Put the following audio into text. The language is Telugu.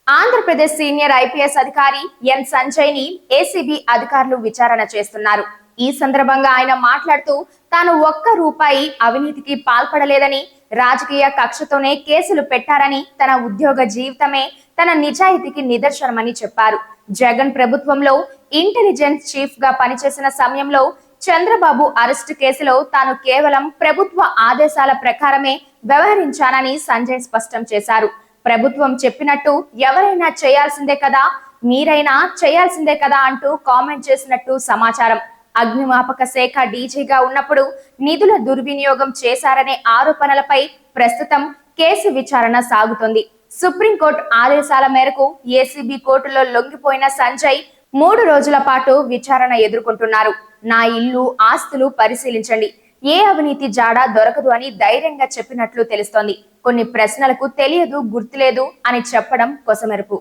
ఆంధ్రప్రదేశ్ సీనియర్ ఐపీఎస్ అధికారి ఎన్ సంజయ్ ని ఏసీబీ అధికారులు విచారణ చేస్తున్నారు. ఈ సందర్భంగా ఆయన మాట్లాడుతూ తాను ఒక్క రూపాయి అవినీతికి పాల్పడలేదని, రాజకీయ కక్షతోనే కేసులు పెట్టారని, తన ఉద్యోగ జీవితమే తన నిజాయితీకి నిదర్శనమని చెప్పారు. జగన్ ప్రభుత్వంలో ఇంటెలిజెన్స్ చీఫ్ గా పనిచేసిన సమయంలో చంద్రబాబు అరెస్టు కేసులో తాను కేవలం ప్రభుత్వ ఆదేశాల ప్రకారమే వ్యవహరించానని సంజయ్ స్పష్టం చేశారు. ప్రభుత్వం చెప్పినట్టు ఎవరైనా చేయాల్సిందే కదా, మీరైనా చేయాల్సిందే కదా అంటూ కామెంట్ చేసినట్టు సమాచారం. అగ్నిమాపక శాఖ డీజీగా ఉన్నప్పుడు నిధుల దుర్వినియోగం చేశారనే ఆరోపణలపై ప్రస్తుతం కేసు విచారణ సాగుతోంది. సుప్రీంకోర్టు ఆదేశాల మేరకు ఏసీబీ కోర్టులో లొంగిపోయిన సంజయ్ 3 రోజుల పాటు విచారణ ఎదుర్కొంటున్నారు. నా ఇల్లు, ఆస్తులు పరిశీలించండి, ఏ అవినీతి జాడా దొరకదు అని ధైర్యంగా చెప్పినట్లు తెలుస్తోంది. కొన్ని ప్రశ్నలకు తెలియదు, గుర్తులేదు అని చెప్పడం కొసమెరుపు.